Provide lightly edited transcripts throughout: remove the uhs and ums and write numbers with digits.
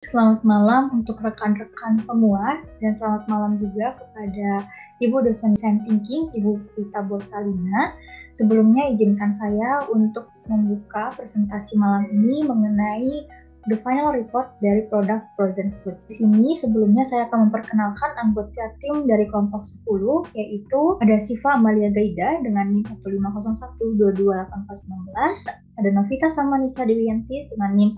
Selamat malam untuk rekan-rekan semua dan selamat malam juga kepada Ibu dosen Design Thinking, Ibu Vita Borsalina. Sebelumnya izinkan saya untuk membuka presentasi malam ini mengenai the final report dari produk Frozen Food. Di sini sebelumnya saya akan memperkenalkan anggota tim dari kelompok 10, yaitu ada Siva Amalia Gaida dengan NIM 150122819, ada Novita Samanisa Dewiyanti dengan NIM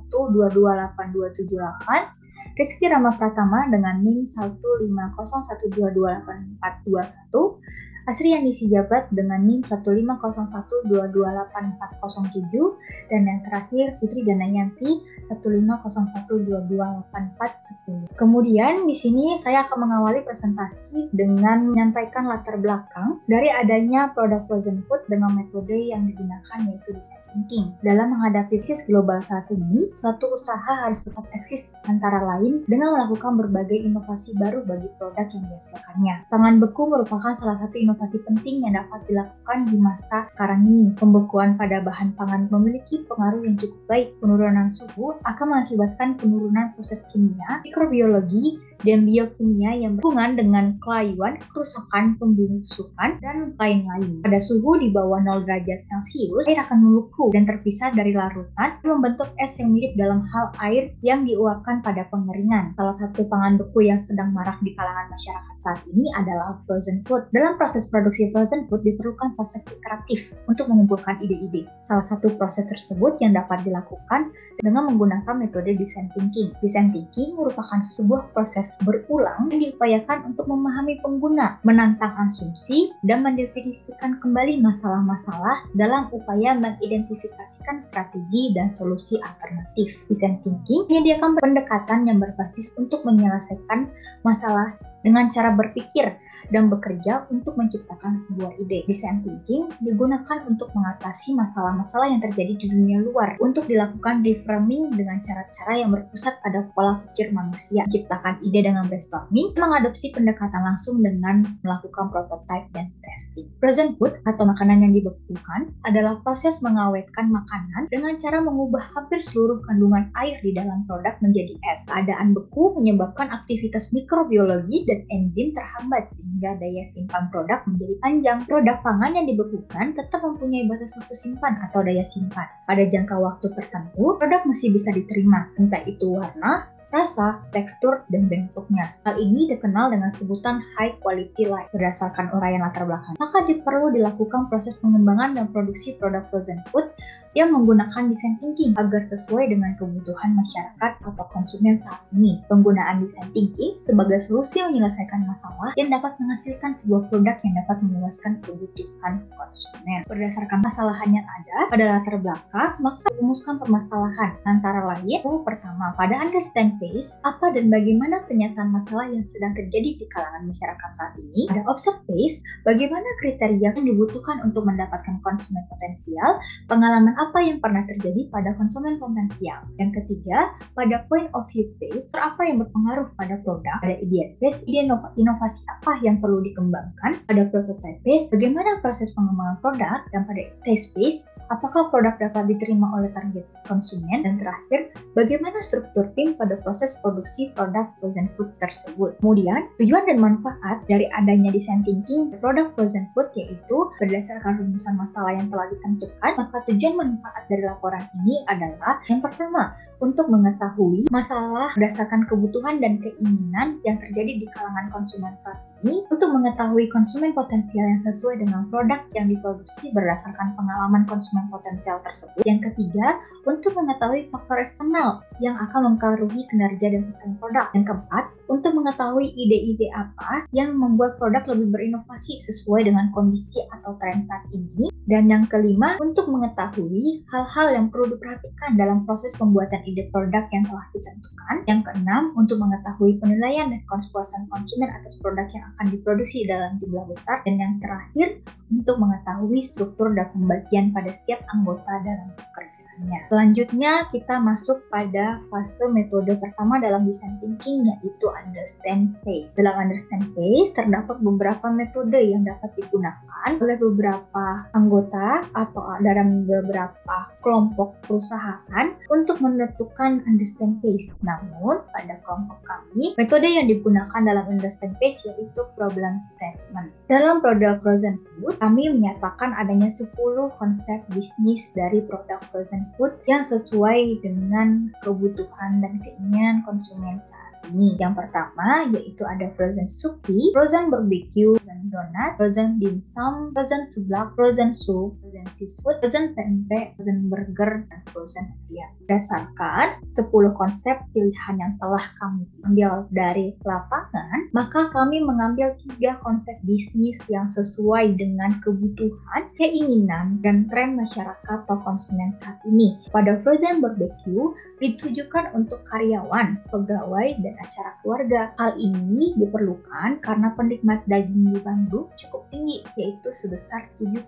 15012282278, Rizky Rama Pratama dengan NIM 15012282421, Asri Yandisi Jabat dengan NIM 15012284407, dan yang terakhir Putri Danayanti 15012284410. Kemudian di sini saya akan mengawali presentasi dengan menyampaikan latar belakang dari adanya produk Frozen Food dengan metode yang digunakan yaitu Design Thinking. Dalam menghadapi krisis global saat ini, satu usaha harus tetap eksis antara lain dengan melakukan berbagai inovasi baru bagi produk yang dihasilkannya. Pangan beku merupakan salah satu inovasi penting yang dapat dilakukan di masa sekarang ini. Pembekuan pada bahan pangan memiliki pengaruh yang cukup baik. Penurunan suhu akan mengakibatkan penurunan proses kimia, mikrobiologi, dan biokimia yang berhubungan dengan kelayuan, kerusakan, pembusukan, dan lain-lain. Pada suhu di bawah 0 derajat Celcius, air akan membeku dan terpisah dari larutan dan membentuk es yang mirip dalam hal air yang diuapkan pada pengeringan. Salah satu pangan beku yang sedang marak di kalangan masyarakat saat ini adalah frozen food. Dalam proses produksi frozen food diperlukan proses iteratif untuk mengumpulkan ide-ide. Salah satu proses tersebut yang dapat dilakukan dengan menggunakan metode design thinking. Design thinking merupakan sebuah proses berulang yang diupayakan untuk memahami pengguna, menantang asumsi, dan mendefinisikan kembali masalah-masalah dalam upaya mengidentifikasikan strategi dan solusi alternatif. Design thinking menyediakan pendekatan yang berbasis untuk menyelesaikan masalah dengan cara berpikir dan bekerja untuk menciptakan sebuah ide. Design thinking digunakan untuk mengatasi masalah-masalah yang terjadi di dunia luar, untuk dilakukan reframing dengan cara-cara yang berpusat pada pola pikir manusia, menciptakan ide dengan brainstorming, mengadopsi pendekatan langsung dengan melakukan prototype dan testing. Frozen food atau makanan yang dibekukan adalah proses mengawetkan makanan dengan cara mengubah hampir seluruh kandungan air di dalam produk menjadi es. Keadaan beku menyebabkan aktivitas mikrobiologi dan enzim terhambat sehingga daya simpan produk menjadi panjang. Produk pangan yang dibekukan tetap mempunyai batas waktu simpan atau daya simpan. Pada jangka waktu tertentu, produk masih bisa diterima, entah itu warna, rasa, tekstur, dan bentuknya. Hal ini dikenal dengan sebutan high quality life. Berdasarkan uraian latar belakang, maka perlu dilakukan proses pengembangan dan produksi produk frozen food yang menggunakan design thinking agar sesuai dengan kebutuhan masyarakat atau konsumen saat ini. Penggunaan design thinking sebagai solusi yang menyelesaikan masalah yang dapat menghasilkan sebuah produk yang dapat memuaskan kebutuhan konsumen. Berdasarkan masalahan yang ada pada latar belakang, maka merumuskan permasalahan antara lain, pertama, pada understand phase, apa dan bagaimana pernyataan masalah yang sedang terjadi di kalangan masyarakat saat ini. Pada observe phase, bagaimana kriteria yang dibutuhkan untuk mendapatkan konsumen potensial, pengalaman apa yang pernah terjadi pada konsumen potensial. Yang ketiga, pada point of view phase, apa yang berpengaruh pada produk. Pada ideate phase, inovasi apa yang perlu dikembangkan. Pada prototype phase, bagaimana proses pengembangan produk. Dan pada test phase, apakah produk dapat diterima oleh target konsumen. Dan terakhir, bagaimana struktur tim pada proses produksi produk frozen food tersebut. Kemudian, tujuan dan manfaat dari adanya design thinking produk frozen food yaitu berdasarkan rumusan masalah yang telah ditentukan, maka tujuan manfaat dari laporan ini adalah yang pertama, untuk mengetahui masalah berdasarkan kebutuhan dan keinginan yang terjadi di kalangan konsumen saat ini, untuk mengetahui konsumen potensial yang sesuai dengan produk yang diproduksi berdasarkan pengalaman konsumen potensial tersebut. Yang ketiga, untuk mengetahui faktor eksternal yang akan mempengaruhi kinerja dan pesaing produk. Yang keempat, untuk mengetahui ide-ide apa yang membuat produk lebih berinovasi sesuai dengan kondisi atau tren saat ini. Dan yang kelima, untuk mengetahui hal-hal yang perlu diperhatikan dalam proses pembuatan ide produk yang telah ditentukan. Yang keenam, untuk mengetahui penilaian dan kepuasan konsumen atas produk yang akan diproduksi dalam jumlah besar. Dan yang terakhir, untuk mengetahui struktur dan pembagian pada setiap anggota dalam pekerjaan. penggunaannya. Selanjutnya kita masuk pada fase metode pertama dalam design thinking, yaitu understand phase. Dalam understand phase terdapat beberapa metode yang dapat digunakan oleh beberapa anggota atau dalam beberapa kelompok perusahaan untuk menentukan understand phase. Namun pada kelompok kami, metode yang digunakan dalam understand phase yaitu problem statement. Dalam produk frozen food, kami menyatakan adanya 10 konsep bisnis dari produk frozen food yang sesuai dengan kebutuhan dan keinginan konsumen saat ini. Yang pertama yaitu ada frozen suki, frozen barbecue, frozen donat, frozen dimsum, frozen seblak, frozen soup, frozen seafood, frozen pempek, frozen burger, dan frozen ayam. Berdasarkan 10 konsep pilihan yang telah kami ambil dari lapangan, maka kami mengambil 3 konsep bisnis yang sesuai dengan kebutuhan, keinginan, dan tren masyarakat atau konsumen saat ini. Pada frozen barbecue ditujukan untuk karyawan, pegawai, dan acara keluarga. Hal ini diperlukan karena penikmat daging di Bandung cukup tinggi, yaitu sebesar 7,4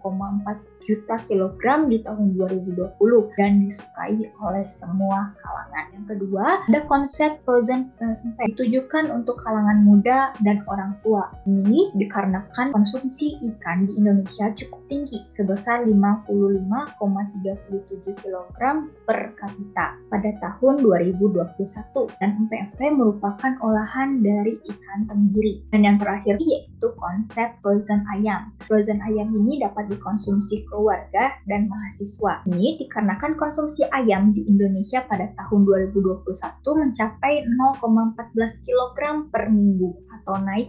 juta kilogram di tahun 2020 dan disukai oleh semua kalangan. Yang kedua, ada konsep frozen pempek ditujukan untuk kalangan muda dan orang tua. Ini dikarenakan konsumsi ikan di Indonesia cukup tinggi sebesar 55,37 kilogram per kapita pada tahun 2021 dan pempek merupakan olahan dari ikan tenggiri. Dan yang terakhir yaitu konsep frozen ayam. Frozen ayam ini dapat dikonsumsi keluarga dan mahasiswa. Ini dikarenakan konsumsi ayam di Indonesia pada tahun 2021 mencapai 0,14 kg per minggu atau naik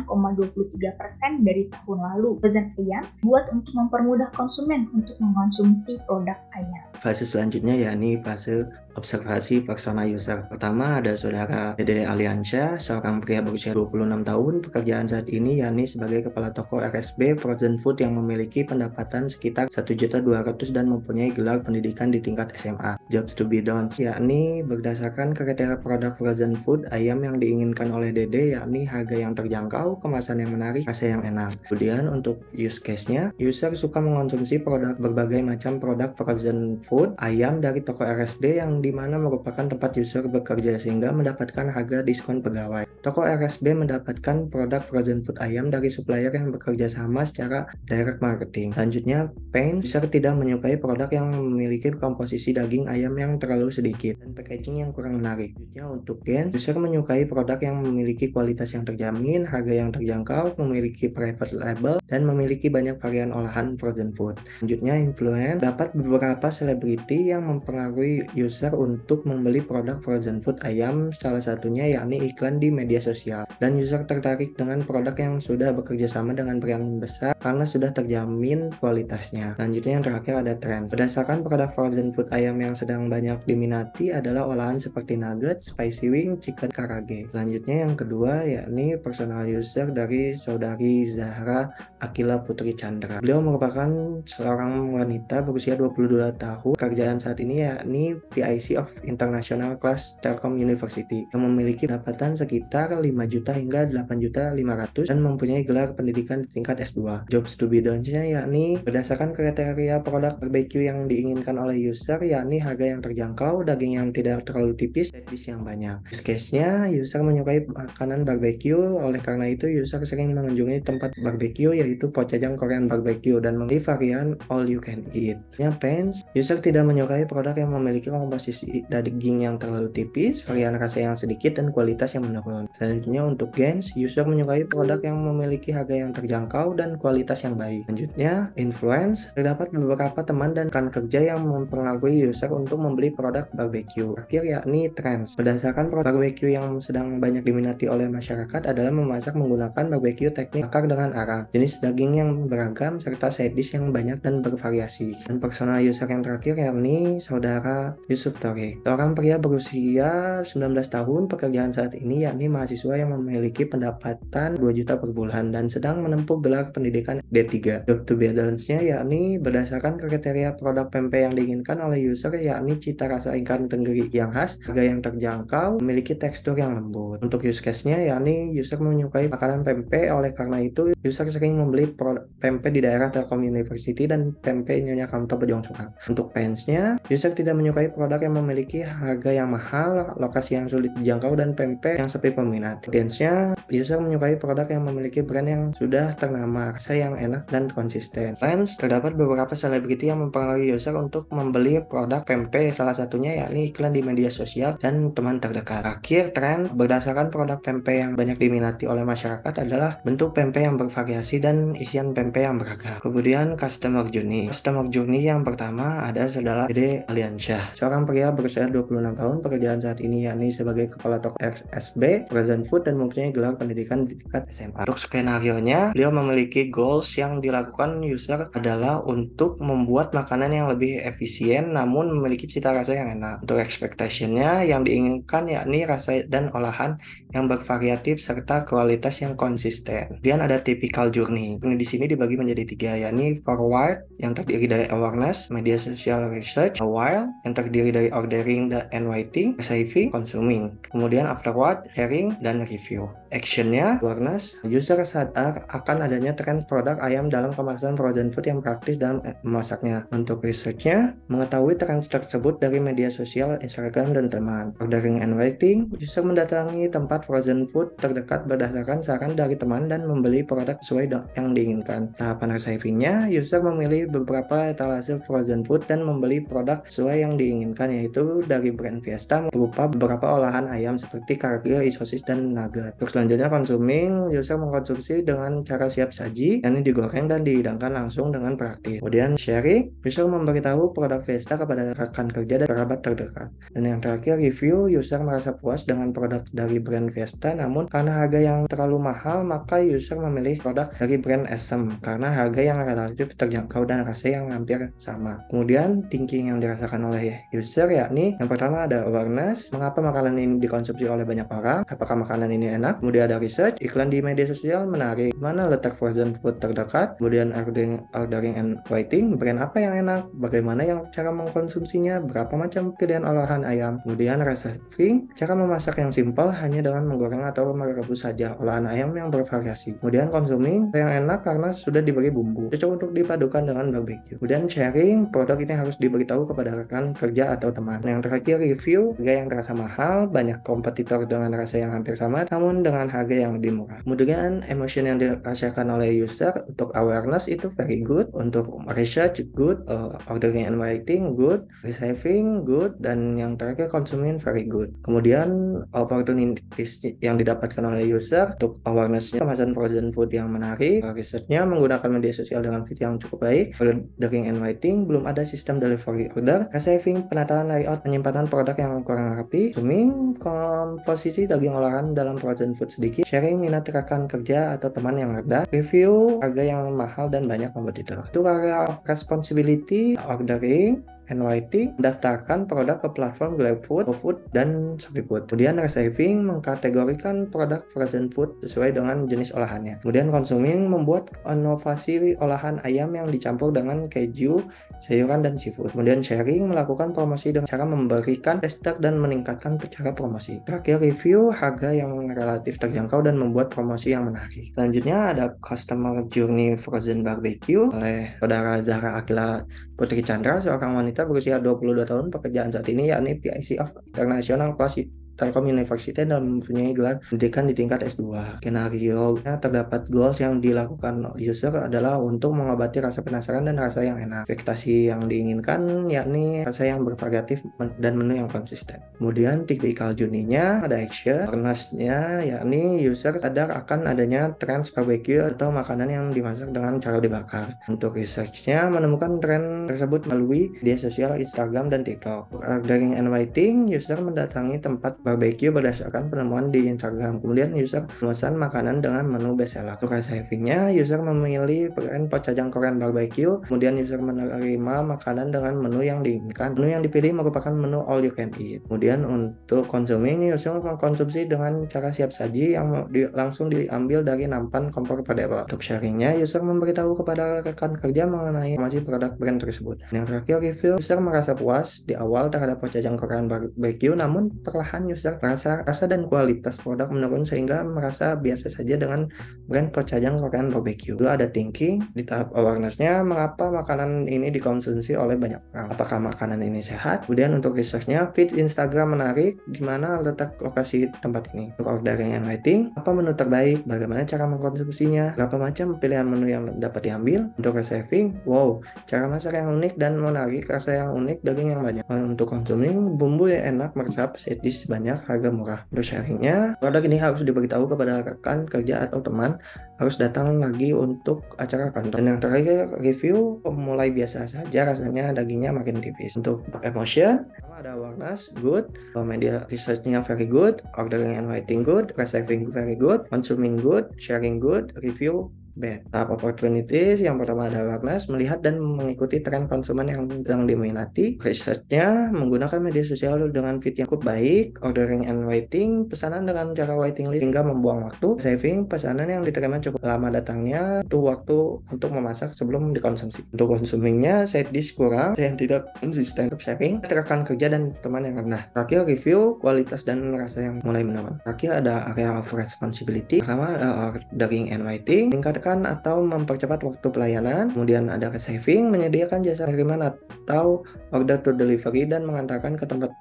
9,23% dari tahun lalu. Frozen ayam buat untuk mempermudah konsumen untuk mengkonsumsi produk ayam. Fase selanjutnya yakni fase observasi persona user. Pertama ada saudara Dede Aliansyah, seorang pria berusia 26 tahun. Pekerjaan saat ini yakni sebagai kepala toko RSB Frozen Food yang memiliki pendapatan sekitar 1.200.000 dan mempunyai gelar pendidikan di tingkat SMA. Jobs to be done yakni berdasarkan kriteria produk frozen food ayam yang diinginkan oleh Dede yakni harga yang terjangkau, kemasan yang menarik, rasa yang enak. Kemudian untuk use case-nya, user suka mengonsumsi berbagai macam produk frozen food ayam dari toko RSB yang dimana merupakan tempat user bekerja sehingga mendapatkan harga diskon pegawai. Toko RSB mendapatkan produk frozen food ayam dari supplier yang bekerja sama secara direct marketing. Selanjutnya, pain, user tidak menyukai produk yang memiliki komposisi daging ayam yang terlalu sedikit dan packaging yang kurang menarik. Selanjutnya untuk gain, user menyukai produk yang memiliki kualitas yang terjamin, harga yang terjangkau, memiliki private label, dan memiliki banyak varian olahan frozen food. Selanjutnya, influence, dapat beberapa selebriti yang mempengaruhi user untuk membeli produk frozen food ayam, salah satunya yakni iklan di media sosial, dan user tertarik dengan produk yang sudah bekerja sama dengan brand besar karena sudah terjamin kualitasnya. Selanjutnya yang terakhir ada trend. Berdasarkan produk frozen food ayam yang sedang banyak diminati adalah olahan seperti nugget, spicy wing, chicken karage. Selanjutnya yang kedua yakni personal user dari saudari Zahra Akila Putri Chandra. Beliau merupakan seorang wanita berusia 22 tahun. Pekerjaan saat ini yakni PIC of International Class Telkom University yang memiliki pendapatan sekitar 5 juta hingga 8.500.000 dan mempunyai gelar pendidikan di tingkat S2. Jobs to be done-nya yakni berdasarkan kriteria produk barbecue yang diinginkan oleh user yakni harga yang terjangkau, daging yang tidak terlalu tipis, side dish yang banyak. Use case-nya, user menyukai makanan barbecue, oleh karena itu user sering mengunjungi tempat barbecue yaitu Pocajang Korean Barbecue dan membeli varian all you can eat. Pains, user tidak menyukai produk yang memiliki komposisi daging yang terlalu tipis, varian rasa yang sedikit, dan kualitas yang menurun. Selanjutnya untuk gains, user menyukai produk yang memiliki harga yang terjangkau dan kualitas yang baik. Selanjutnya, influence, terdapat beberapa teman dan rekan kerja yang mempengaruhi user untuk membeli produk barbecue. Terakhir yakni trends. Berdasarkan produk barbecue yang sedang banyak diminati oleh masyarakat adalah memasak menggunakan barbecue teknik bakar dengan arang, jenis daging yang beragam, serta side dish yang banyak dan bervariasi. Dan personal user yang terakhir yakni saudara Yusuf story. Seorang pria berusia 19 tahun pekerjaan saat ini yakni mahasiswa yang memiliki pendapatan 2 juta per bulan dan sedang menempuh gelar pendidikan D3. Job to be done-nya yakni berdasarkan kriteria produk pempek yang diinginkan oleh user yakni cita rasa ikan tenggiri yang khas, harga yang terjangkau, memiliki tekstur yang lembut. Untuk use case-nya yakni user menyukai makanan pempek, oleh karena itu user sering membeli pempek di daerah Telkom University dan pempek Nyonya Kanto Bojong Soang. Untuk fans-nya, user tidak menyukai produk yang memiliki harga yang mahal, lokasi yang sulit dijangkau, dan pempek yang sepi peminat. Audiensnya, user menyukai produk yang memiliki brand yang sudah ternama, rasa yang enak dan konsisten. Fans, terdapat beberapa selebriti yang mempengaruhi user untuk membeli produk pempek, salah satunya yakni iklan di media sosial dan teman terdekat. Akhir tren berdasarkan produk pempek yang banyak diminati oleh masyarakat adalah bentuk pempek yang bervariasi dan isian pempek yang beragam. Kemudian customer journey. Customer journey yang pertama adalah Dede Aliansyah, seorang pria berusia 26 tahun, pekerjaan saat ini yakni sebagai kepala toko RSB Frozen Food dan mempunyai gelar pendidikan di tingkat SMA. Untuk skenario-nya, beliau memiliki goals yang dilakukan user adalah untuk membuat makanan yang lebih efisien namun memiliki cita rasa yang enak. Untuk expectation-nya, yang diinginkan yakni rasa dan olahan yang bervariatif serta kualitas yang konsisten. Kemudian ada typical journey. Ini di sini dibagi menjadi 3, yakni forward yang terdiri dari awareness, media sosial, research, while yang terdiri dari ordering and waiting, saving, consuming. Kemudian afterward, sharing, dan review. Actionnya, awareness, user sadar akan adanya tren produk ayam dalam kemasan frozen food yang praktis dalam memasaknya. Untuk researchnya, mengetahui tren tersebut dari media sosial, Instagram, dan teman. Ordering and waiting, user mendatangi tempat frozen food terdekat berdasarkan saran dari teman dan membeli produk sesuai yang diinginkan. Tahapan receivingnya, user memilih beberapa etalase frozen food dan membeli produk sesuai yang diinginkan, yaitu dari brand Fiesta berupa beberapa olahan ayam seperti kargil, sosis, dan nugget. Untuk selanjutnya consuming, user mengkonsumsi dengan cara siap saji, yakni digoreng dan dihidangkan langsung dengan praktis. Kemudian sharing, user memberitahu produk Fiesta kepada rekan kerja dan kerabat terdekat. Dan yang terakhir review, user merasa puas dengan produk dari brand Fiesta, namun karena harga yang terlalu mahal, maka user memilih produk dari brand Esem karena harga yang relatif terjangkau dan rasa yang hampir sama. Kemudian thinking yang dirasakan oleh user yakni yang pertama ada awareness, mengapa makanan ini dikonsumsi oleh banyak orang, apakah makanan ini enak. Kemudian ada research, iklan di media sosial menarik, mana letak frozen food terdekat. Kemudian ordering and waiting, brand apa yang enak, bagaimana yang cara mengkonsumsinya, berapa macam pilihan olahan ayam. Kemudian rasa saving, cara memasak yang simpel hanya dengan menggoreng atau merebus saja, olahan ayam yang bervariasi. Kemudian consuming, yang enak karena sudah diberi bumbu, cocok untuk dipadukan dengan barbecue. Kemudian sharing, produk ini harus diberitahu kepada rekan kerja atau teman. Yang terakhir review, harga yang terasa mahal, banyak kompetitor dengan rasa yang hampir sama namun dengan harga yang lebih murah. Kemudian emotion yang dirasakan oleh user, untuk awareness itu very good, untuk research good, ordering and waiting good, receiving good, dan yang terakhir consuming very good. Kemudian opportunities yang didapatkan oleh user, untuk awareness-nya kemasan frozen food yang menarik, research-nya menggunakan media sosial dengan fit yang cukup baik, ordering and waiting belum ada sistem delivery order, receiving penataan layout penyimpanan produk yang kurang rapi, consuming komposisi daging olahan dalam frozen food sedikit, sharing minat rekan kerja atau teman yang rendah, review harga yang mahal dan banyak kompetitor. Untuk area responsibility, ordering and waiting, mendaftarkan produk ke platform GrabFood, GoFood, dan ShopeeFood. Kemudian receiving mengkategorikan produk frozen food sesuai dengan jenis olahannya. Kemudian consuming membuat inovasi olahan ayam yang dicampur dengan keju, sayuran, dan seafood. Kemudian sharing melakukan promosi dengan cara memberikan tester dan meningkatkan cara promosi. Terakhir review harga yang relatif terjangkau dan membuat promosi yang menarik. Selanjutnya ada customer journey frozen barbecue oleh saudara Zahra Akila Putri Chandra, seorang wanita berusia 22 tahun, pekerjaan saat ini yakni PIC of International kelas Telkom University dan mempunyai gelar pendidikan di tingkat S2. Skenario-nya terdapat goals yang dilakukan user adalah untuk mengobati rasa penasaran dan rasa yang enak. Ekspektasi yang diinginkan yakni rasa yang bervariatif dan menu yang konsisten. Kemudian typical journey-nya ada action, awareness-nya yakni user sadar akan adanya tren barbecue atau makanan yang dimasak dengan cara dibakar. Untuk research-nya menemukan tren tersebut melalui media sosial Instagram dan TikTok. Ordering and waiting, user mendatangi tempat barbecue berdasarkan penemuan di Instagram. Kemudian user memesan makanan dengan menu bestseller. Untuk savingnya, user memilih brand pecajang Korean barbecue. Kemudian user menerima makanan dengan menu yang diinginkan. Menu yang dipilih merupakan menu all you can eat. Kemudian untuk consuming, user mengkonsumsi dengan cara siap saji yang langsung diambil dari nampan kompor portable. Untuk sharingnya, user memberitahu kepada rekan kerja mengenai informasi produk brand tersebut. Yang terakhir, review, user merasa puas di awal terhadap pecajang Korean barbecue, namun perlahan user merasa rasa dan kualitas produk menurun sehingga merasa biasa saja dengan brand pecajang Korean barbecue. Lalu ada thinking di tahap awareness-nya, mengapa makanan ini dikonsumsi oleh banyak orang. Apakah makanan ini sehat? Kemudian untuk research-nya, feed Instagram menarik, di mana letak lokasi tempat ini. Untuk ordering and waiting, apa menu terbaik? Bagaimana cara mengkonsumsinya? Berapa macam pilihan menu yang dapat diambil? Untuk saving, wow, cara masak yang unik dan menarik, rasa yang unik, daging yang banyak. Untuk consuming, bumbu yang enak, meresap, set dish banyak, harga murah. Untuk sharingnya, produk ini harus diberitahu kepada rekan kerja atau teman, harus datang lagi untuk acara kantor. Dan yang terakhir, review mulai biasa saja, rasanya dagingnya makin tipis. Untuk emotion, ada awareness good, media research-nya very good, ordering and waiting good, receiving very good, consuming good, sharing good, review bad. Tahap opportunities, yang pertama ada awareness, melihat dan mengikuti tren konsumen yang sedang diminati. Research-nya menggunakan media sosial dengan fit yang cukup baik. Ordering and waiting, pesanan dengan cara waiting list hingga membuang waktu. Saving, pesanan yang diterima cukup lama datangnya, butuh waktu untuk memasak sebelum dikonsumsi. Untuk consumingnya, side dish kurang, yang tidak konsisten. Untuk sharing, rekan kerja dan teman yang rendah. Terakhir, review, kualitas dan rasa yang mulai menurun. Terakhir ada area of responsibility. Pertama ada ordering and waiting, atau mempercepat waktu pelayanan. Kemudian ada saving, menyediakan jasa kiriman atau order to delivery dan mengantarkan ke tempat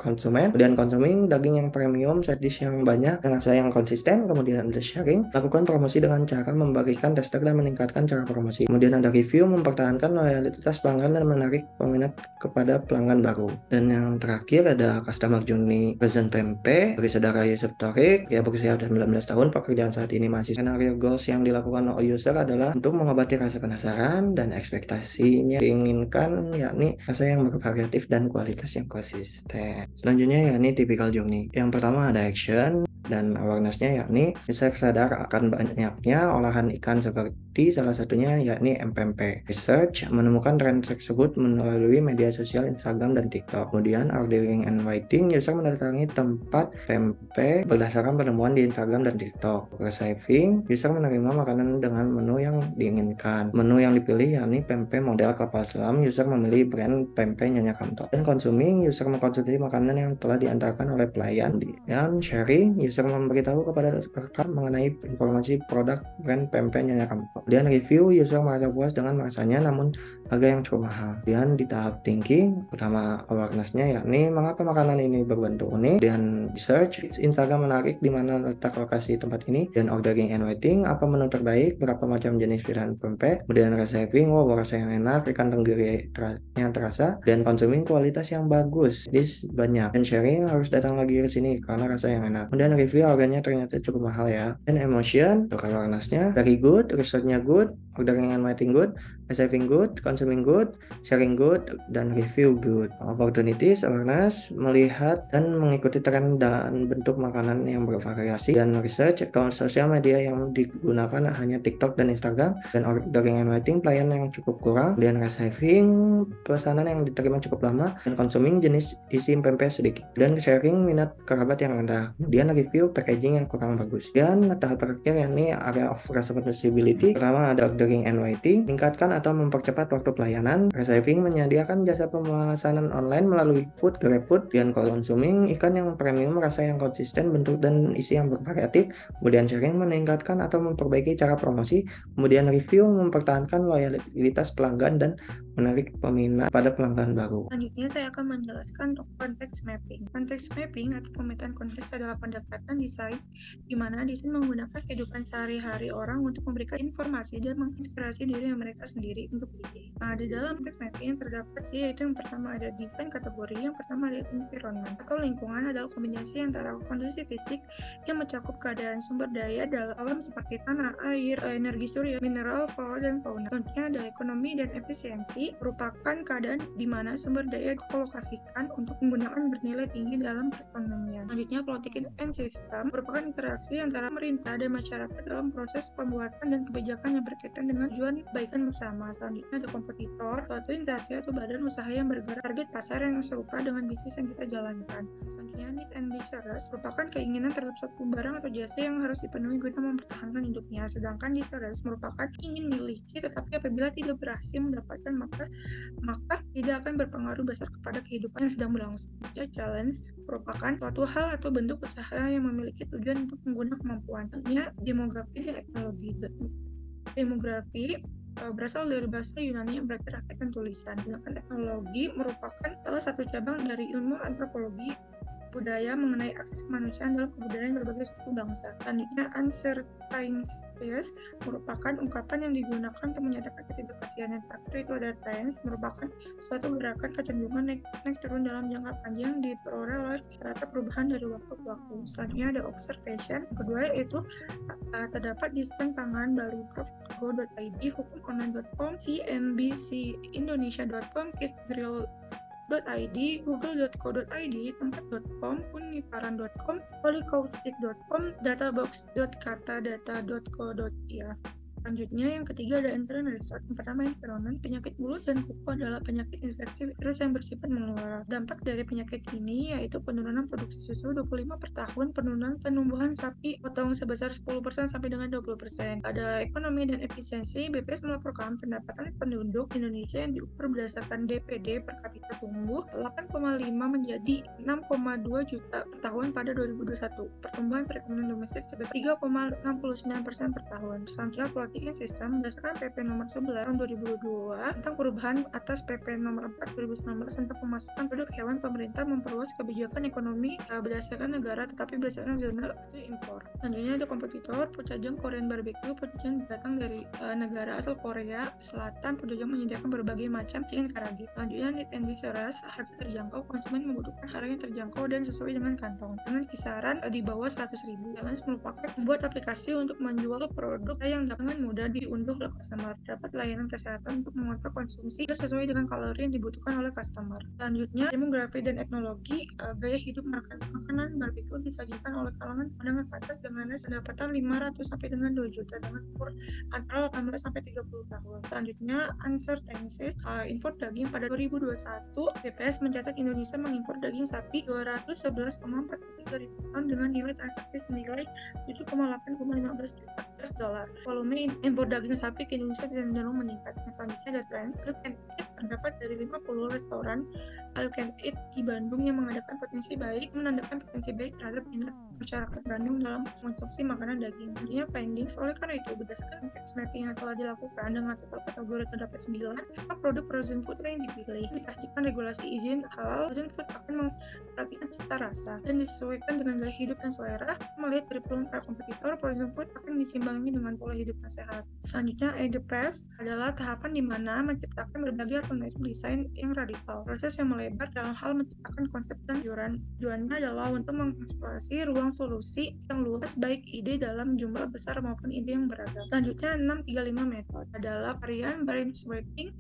konsumen. Kemudian consuming, daging yang premium, side dish yang banyak, dengan rasa yang konsisten. Kemudian ada sharing, lakukan promosi dengan cara membagikan tester dan meningkatkan cara promosi. Kemudian ada review, mempertahankan loyalitas pelanggan dan menarik peminat kepada pelanggan baru. Dan yang terakhir ada customer journey present PMP dari saudara Yusuf Torik, ya berusia 19 tahun, pekerjaan saat ini masih. Skenario goals yang dilakukan oleh user adalah untuk mengobati rasa penasaran dan ekspektasinya diinginkan, yakni rasa yang bervariatif dan kualitas yang konsisten. Selanjutnya yakni typical journey. Yang pertama ada action dan awareness-nya yakni user sadar akan banyaknya olahan ikan seperti salah satunya yakni MPMP. Research menemukan tren tersebut melalui media sosial Instagram dan TikTok. Kemudian ordering and waiting, user mendatangi tempat PMP berdasarkan penemuan di Instagram dan TikTok. Receiving, user menerima makanan dengan menu yang diinginkan. Menu yang dipilih yakni PMP model kapal selam, user memilih brand PMP Nyonya Kamto. Dan consuming, user mengkonsumsi makanan yang telah diantarkan oleh pelayan. Dan sharing, user memberitahu kepada rekan mengenai informasi produk brand PMP Nyonya Kamto. Kemudian review, user merasa puas dengan rasanya namun harga yang cukup mahal. Kemudian di tahap thinking, pertama awareness-nya yakni mengapa makanan ini berbentuk unik. Dan research, Instagram menarik di mana letak lokasi tempat ini. Dan ordering and waiting, apa menu terbaik, berapa macam jenis pilihan PMP. Kemudian receiving, wow rasa yang enak, ikan tenggiri yang terasa. Dan consuming, kualitas yang bagus, dis banyak. Dan sharing, harus datang lagi ke sini karena rasa yang enak. Kemudian review, harganya ternyata cukup mahal ya. Dan emotion, untuk awareness-nya very good, research-nya good, ordering and waiting good, receiving good, consuming good, sharing good, dan review good. Opportunities, awareness, melihat dan mengikuti tren dan bentuk makanan yang bervariasi. Dan research, account sosial media yang digunakan hanya TikTok dan Instagram. Dan ordering and waiting, pelayan yang cukup kurang. Dan receiving, pesanan yang diterima cukup lama. Dan consuming, jenis isi PMP sedikit. Dan sharing, minat kerabat yang rendah. Kemudian review, packaging yang kurang bagus. Dan tahap terakhir yakni area of responsibility. Pertama ada ordering and waiting, tingkatkan atau mempercepat waktu pelayanan. Receiving, menyediakan jasa pemesanan online melalui food, GrabFood. Dan consuming, ikan yang premium, rasa yang konsisten, bentuk dan isi yang bervariatif. Kemudian sharing, meningkatkan atau memperbaiki cara promosi. Kemudian review, mempertahankan loyalitas pelanggan dan menarik peminat pada pelanggan baru. Selanjutnya saya akan menjelaskan context mapping. Context mapping atau pemetaan konteks adalah pendekatan desain di mana desain menggunakan kehidupan sehari-hari orang untuk memberikan informasi dan menginspirasi diri mereka sendiri untuk ide. Nah, di dalam context mapping terdapat yaitu yang pertama ada define kategori, yang pertama ada environment atau lingkungan adalah kombinasi antara kondisi fisik yang mencakup keadaan sumber daya dalam alam seperti tanah, air, energi surya, mineral, flora dan fauna. Contohnya ada ekonomi dan efisiensi efisiensi merupakan keadaan di mana sumber daya dialokasikan untuk penggunaan bernilai tinggi dalam perekonomian. Selanjutnya, politik and system merupakan interaksi antara pemerintah dan masyarakat dalam proses pembuatan dan kebijakan yang berkaitan dengan tujuan kebaikan bersama. Selanjutnya ada kompetitor, suatu instansi atau badan usaha yang bergerak target pasar yang serupa dengan bisnis yang kita jalankan. Need and desires merupakan keinginan terhadap suatu barang atau jasa yang harus dipenuhi guna mempertahankan hidupnya, sedangkan desires merupakan ingin miliki, tetapi apabila tidak berhasil mendapatkan maka tidak akan berpengaruh besar kepada kehidupan yang sedang berlangsung. Ya, challenge merupakan suatu hal atau bentuk usaha yang memiliki tujuan untuk pengguna kemampuan. Contohnya demografi dan teknologi. Demografi berasal dari bahasa Yunani yang berarti rakyat dan tulisan, sedangkan teknologi merupakan salah satu cabang dari ilmu antropologi budaya mengenai akses kemanusiaan dalam kebudayaan berbagai suku bangsa. Selanjutnya, uncertainties merupakan ungkapan yang digunakan untuk menyatakan ketidakpastian. Yang terakhir itu ada trends, merupakan suatu gerakan kecenderungan naik turun dalam jangka panjang diperoleh oleh rata perubahan dari waktu ke waktu. Selanjutnya ada observation. Kedua yaitu terdapat di stand tangan bali.prof.go.id, hukumonline.com, cnbcindonesia.com, kisdrill.id, google.co.id, tempat.com, uniparan.com, polycaustic.com, databox.katadata.co.id. Selanjutnya yang ketiga ada enterovirus. Yang pertama enteronon, penyakit mulut dan kuku adalah penyakit infeksi virus yang bersifat menular. Dampak dari penyakit ini yaitu penurunan produksi susu 25 per tahun, penurunan penumbuhan sapi potong sebesar 10% sampai dengan 20%. Ada ekonomi dan efisiensi. BPS melaporkan pendapatan penduduk Indonesia yang diukur berdasarkan DPD per kapita tumbuh 8,5 menjadi 6,2 juta per tahun pada 2021. Pertumbuhan perekonomian domestik sebesar 3,69% per tahun. Selanjutnya politik sistem berdasarkan PP nomor 11 tahun 2022 tentang perubahan atas PP nomor 4 2019 tentang pemasukan produk hewan, pemerintah memperluas kebijakan ekonomi berdasarkan negara tetapi berdasarkan zona atau impor. Selanjutnya ada kompetitor, Pucajang Korean Barbecue. Pucajang datang dari negara asal Korea Selatan. Pucajang menyediakan berbagai macam chicken karage. Selanjutnya need and desires, harga terjangkau. Konsumen membutuhkan harga yang terjangkau dan sesuai dengan kantong dengan kisaran di bawah 100.000. Challenge merupakan membuat aplikasi untuk menjual produk yang dengan mudah diunduh oleh customer. Dapat layanan kesehatan untuk mengontrol konsumsi sesuai dengan kalori yang dibutuhkan oleh customer. Selanjutnya, demografi dan teknologi. Gaya hidup makanan barbecue disajikan oleh kalangan menengah ke atas dengan pendapatan 500 sampai dengan 2 juta dengan umur antara 18 sampai 30 tahun. Selanjutnya, uncertainties. Impor daging pada 2021, BPS mencatat Indonesia mengimpor daging sapi 211,43 ribu ton dengan nilai transaksi senilai 7,8,15 juta $. Volume impor daging sapi ke Indonesia cenderung meningkat. Selanjutnya ada trends. All Can Eat terdapat dari 50 restoran All Can Eat di Bandung yang mengadakan potensi baik, menandakan potensi baik terhadap minat masyarakat Bandung dalam mengonsumsi makanan daging. Selanjutnya findings. Oleh karena itu, berdasarkan context mapping yang telah dilakukan dengan total kategori terdapat 9, maka produk frozen food yang dipilih. Dipastikan regulasi izin halal frozen food akan memperhatikan cita rasa dan disesuaikan dengan gaya hidup dan selera. Melihat dari peluang para kompetitor, frozen food akan disimbangi dengan pola hidup yang sehat. Selanjutnya, EDPS adalah tahapan di mana menciptakan berbagai alternatif desain yang radikal. Proses yang melebar dalam hal menciptakan konsep dan tujuannya adalah untuk mengeksplorasi ruang solusi yang luas baik ide dalam jumlah besar maupun ide yang beragam. Selanjutnya, 635 metode adalah varian brainstorming,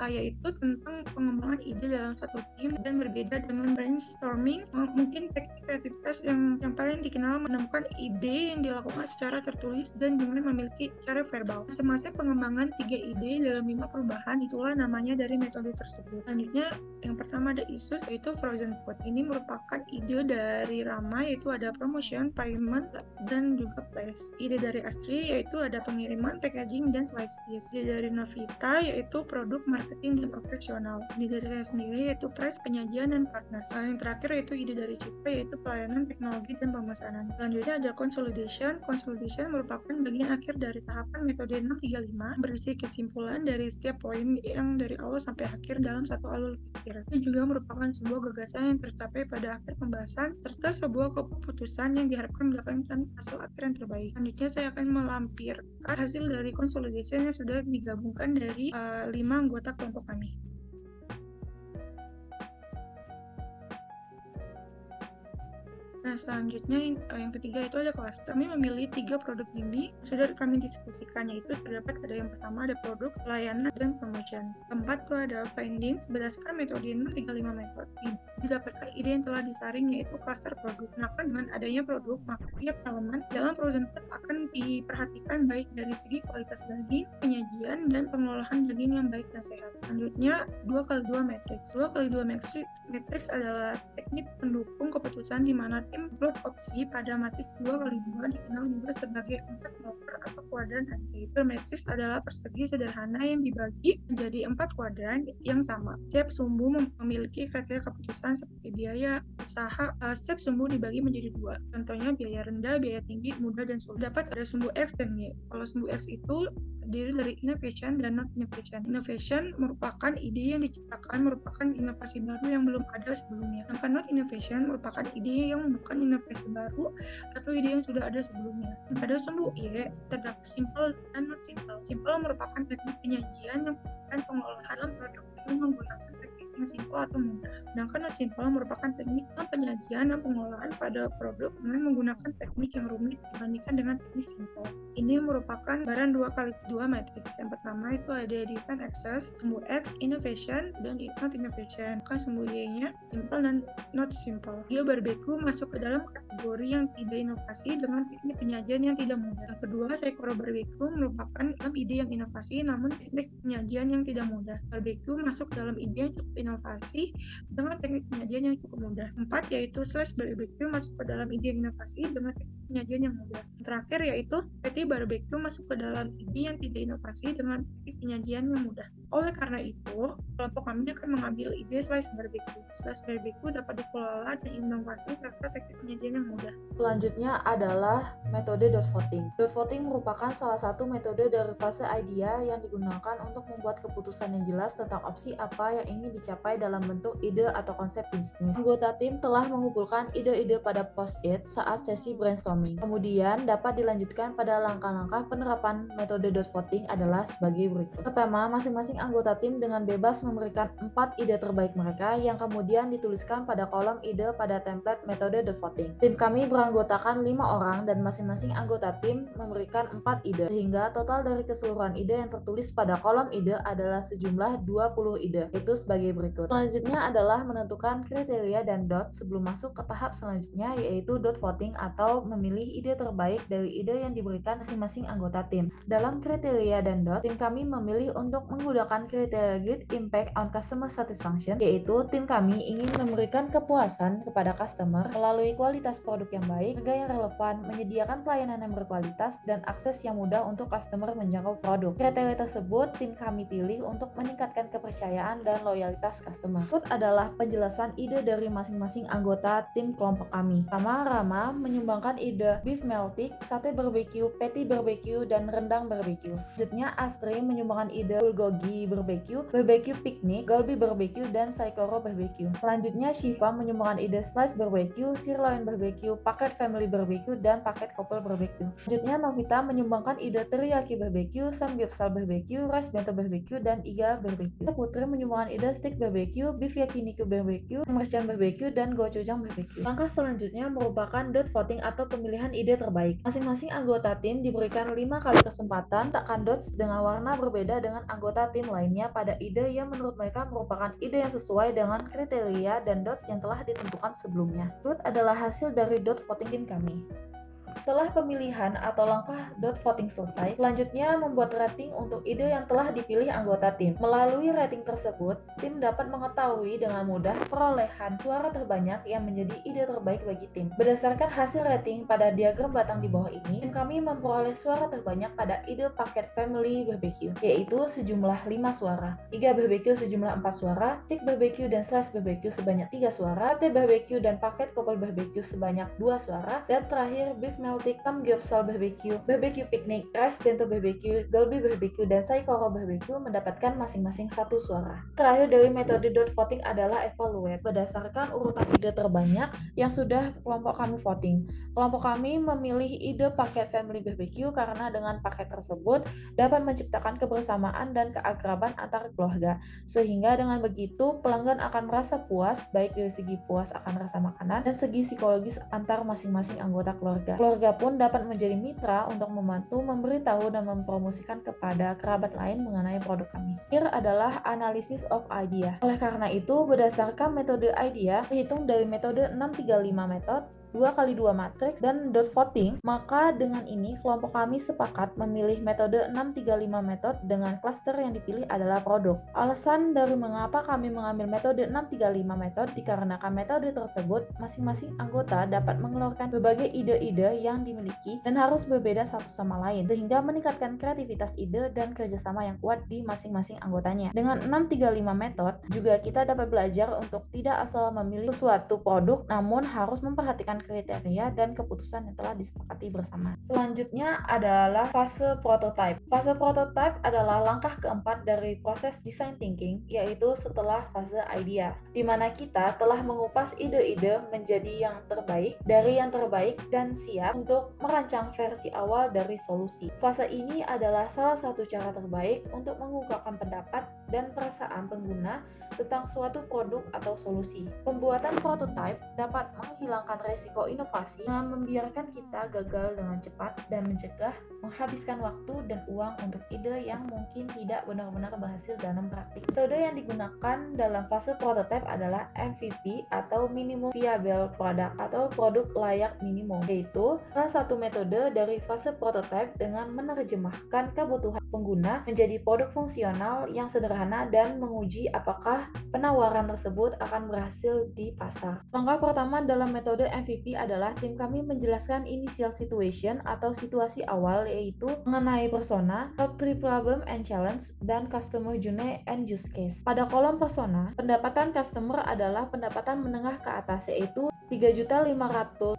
yaitu tentang pengembangan ide dalam satu tim dan berbeda dengan brainstorming. Mungkin teknik kreativitas yang paling dikenal menemukan ide yang dilakukan secara tertulis dan dengan memiliki cara verbal. Semasa pengembangan 3 ide dalam 5 perubahan, itulah namanya dari metode tersebut. Selanjutnya, yang pertama ada ISUS, yaitu frozen food. Ini merupakan ide dari Rama, yaitu ada promotion, payment, dan juga place. Ide dari Astri, yaitu ada pengiriman, packaging, dan slice dish. Ide dari Novita, yaitu produk, marketing, dan operasional. Ide dari saya sendiri, yaitu price, penyajian, dan partner. Yang terakhir yaitu ide dari Cipta, yaitu pelayanan, teknologi, dan pemesanan. Selanjutnya ada consolidation. Consolidation merupakan bagian akhir dari tahapan metode 635, berisi kesimpulan dari setiap poin yang dari awal sampai akhir dalam satu alur pikir. Ini juga merupakan sebuah gagasan yang tercapai pada akhir pembahasan serta sebuah keputusan yang diharapkan mendapatkan hasil akhir yang terbaik. Selanjutnya saya akan melampirkan hasil dari consolidation yang sudah digabungkan dari 5 anggota kelompok kami. Nah, selanjutnya yang ketiga itu ada cluster. Kami memilih 3 produk ini sudah kami diskusikan, yaitu terdapat ada yang pertama ada produk, pelayanan, dan promotion. Keempat itu ada findings berdasarkan metode 635 metode. Didapatkan ide yang telah disaring yaitu cluster produk. Maka dengan adanya produk, maka tiap elemen dalam frozen food akan diperhatikan baik dari segi kualitas daging, penyajian, dan pengolahan daging yang baik dan sehat. Selanjutnya 2x2 matrix. 2x2 matrix adalah teknik pendukung keputusan di mana tim membuat opsi pada matriks 2x2 dikenal juga sebagai 4 blocker atau kuadran anti. Matriks adalah persegi sederhana yang dibagi menjadi 4 kuadran yang sama. Setiap sumbu memiliki kriteria keputusan seperti biaya, usaha. Setiap sumbu dibagi menjadi 2. Contohnya biaya rendah, biaya tinggi, mudah, dan sulit. Dapat ada sumbu X dan Y. Kalau sumbu X itu terdiri dari innovation dan not innovation. Innovation merupakan ide yang diciptakan, merupakan inovasi baru yang belum ada sebelumnya. Sedangkan not innovation merupakan ide yang bukan inovasi baru atau ide yang sudah ada sebelumnya. Pada sumbu Y terdapat simple dan not simple. Simple merupakan teknik penyajian yang bukan pengolahan dalam produk dengan menggunakan teknik yang simple atau mudah. Sedangkan not simple merupakan teknik penyajian dan pengolahan pada produk dengan menggunakan teknik yang rumit dibandingkan dengan teknik simple. Ini merupakan gambaran 2x2 matriks. Yang pertama itu ada define access, sumbu X, innovation, dan not innovation. Maka sumbu Y-nya simple dan not simple. Dia barbecue masuk ke dalam kategori yang tidak inovasi dengan teknik penyajian yang tidak mudah. Yang kedua, Saikoro barbecue merupakan ide yang inovasi namun teknik penyajian yang tidak mudah. Barbecue masuk dalam ide yang cukup inovasi dengan teknik penyajian yang cukup mudah. 4 yaitu slash barbecue masuk ke dalam ide yang inovasi dengan teknik penyajian yang mudah. Yang terakhir yaitu patty barbecue masuk ke dalam ide yang tidak inovasi dengan teknik penyajian yang mudah. Oleh karena itu, kelompok kami akan mengambil ide slice barbecue. Slice barbecue dapat dikelola dan inovasi serta teknik penyajian yang mudah. Selanjutnya adalah metode dot voting. Dot voting merupakan salah satu metode dari fase idea yang digunakan untuk membuat keputusan yang jelas tentang opsi apa yang ingin dicapai dalam bentuk ide atau konsep bisnis. Anggota tim telah mengumpulkan ide-ide pada post-it saat sesi brainstorming. Kemudian dapat dilanjutkan pada langkah-langkah penerapan metode dot voting adalah sebagai berikut. Pertama, masing-masing anggota tim dengan bebas memberikan 4 ide terbaik mereka yang kemudian dituliskan pada kolom ide pada template metode dot voting. Tim kami beranggotakan 5 orang dan masing-masing anggota tim memberikan 4 ide, sehingga total dari keseluruhan ide yang tertulis pada kolom ide adalah sejumlah 20 ide, itu sebagai berikut. Selanjutnya adalah menentukan kriteria dan dot sebelum masuk ke tahap selanjutnya, yaitu dot voting atau memilih ide terbaik dari ide yang diberikan masing-masing anggota tim. Dalam kriteria dan dot, tim kami memilih untuk menggunakan kriteria Great Impact on Customer Satisfaction, yaitu tim kami ingin memberikan kepuasan kepada customer melalui kualitas produk yang baik, harga yang relevan, menyediakan pelayanan yang berkualitas, dan akses yang mudah untuk customer menjangkau produk. Kriteria tersebut tim kami pilih untuk meningkatkan kepercayaan dan loyalitas customer. Berikut adalah penjelasan ide dari masing-masing anggota tim kelompok kami. Pertama, Rama menyumbangkan ide beef meltik, sate barbecue, patty barbecue, dan rendang barbecue. Selanjutnya, Astri menyumbangkan ide bulgogi barbecue, barbecue picnic, Galbi barbecue, dan Saikoro barbecue. Selanjutnya, Shiva menyumbangkan ide slice barbecue, sirloin barbecue, paket family barbecue, dan paket couple barbecue. Selanjutnya, Novita menyumbangkan ide teriyaki barbecue, samgyeopsal barbecue, rice bento barbecue, dan iga barbecue. Putri menyumbangkan ide stick barbecue, beef yakiniku barbecue, merchan barbecue, dan gochujang barbecue. Langkah selanjutnya merupakan dot voting atau pemilihan ide terbaik. Masing-masing anggota tim diberikan 5 kali kesempatan tekan dots dengan warna berbeda dengan anggota tim lainnya pada ide yang menurut mereka merupakan ide yang sesuai dengan kriteria dan dots yang telah ditentukan sebelumnya. Berikut adalah hasil dari dot voting tim kami. Setelah pemilihan atau langkah dot voting selesai, selanjutnya membuat rating untuk ide yang telah dipilih anggota tim. Melalui rating tersebut, tim dapat mengetahui dengan mudah perolehan suara terbanyak yang menjadi ide terbaik bagi tim. Berdasarkan hasil rating pada diagram batang di bawah ini, tim kami memperoleh suara terbanyak pada ide paket family barbecue, yaitu sejumlah 5 suara. Iga barbecue sejumlah 4 suara, stick barbecue dan slice barbecue sebanyak 3 suara, sate barbecue dan paket couple barbecue sebanyak 2 suara, dan terakhir beef Melty, Come Gursal BBQ, BBQ Picnic, Rice Bento BBQ, Galbi BBQ, dan Saikoro BBQ mendapatkan masing-masing 1 suara. Terakhir dari metode dot voting adalah evaluate, berdasarkan urutan ide terbanyak yang sudah kelompok kami voting. Kelompok kami memilih ide paket Family BBQ karena dengan paket tersebut dapat menciptakan kebersamaan dan keakraban antar keluarga, sehingga dengan begitu pelanggan akan merasa puas baik dari segi puas akan rasa makanan dan segi psikologis antar masing-masing anggota keluarga. Keluarga pun dapat menjadi mitra untuk membantu memberitahu dan mempromosikan kepada kerabat lain mengenai produk kami. Terakhir adalah analysis of idea. Oleh karena itu, berdasarkan metode idea, terhitung dari metode 635 method, 2x2 matriks, dan dot voting, maka dengan ini kelompok kami sepakat memilih metode 635 method dengan klaster yang dipilih adalah produk. Alasan dari mengapa kami mengambil metode 635 method dikarenakan metode tersebut masing-masing anggota dapat mengeluarkan berbagai ide-ide yang dimiliki dan harus berbeda satu sama lain, sehingga meningkatkan kreativitas ide dan kerjasama yang kuat di masing-masing anggotanya. Dengan 635 method, juga kita dapat belajar untuk tidak asal memilih suatu produk, namun harus memperhatikan kriteria dan keputusan yang telah disepakati bersama. Selanjutnya adalah fase prototype. Fase prototype adalah langkah keempat dari proses design thinking, yaitu setelah fase idea, di mana kita telah mengupas ide-ide menjadi yang terbaik dari yang terbaik dan siap untuk merancang versi awal dari solusi. Fase ini adalah salah satu cara terbaik untuk mengungkapkan pendapat dan perasaan pengguna tentang suatu produk atau solusi. Pembuatan prototype dapat menghilangkan resiko inovasi dengan membiarkan kita gagal dengan cepat dan mencegah menghabiskan waktu dan uang untuk ide yang mungkin tidak benar-benar berhasil dalam praktik. Metode yang digunakan dalam fase prototype adalah MVP atau Minimum Viable Product atau produk layak minimum, yaitu salah satu metode dari fase prototype dengan menerjemahkan kebutuhan pengguna menjadi produk fungsional yang sederhana dan menguji apakah penawaran tersebut akan berhasil di pasar. Langkah pertama dalam metode MVP adalah tim kami menjelaskan initial situation atau situasi awal, yaitu mengenai persona, top 3 problem and challenge, dan customer journey and use case. Pada kolom persona, pendapatan customer adalah pendapatan menengah ke atas, yaitu Rp3.500.000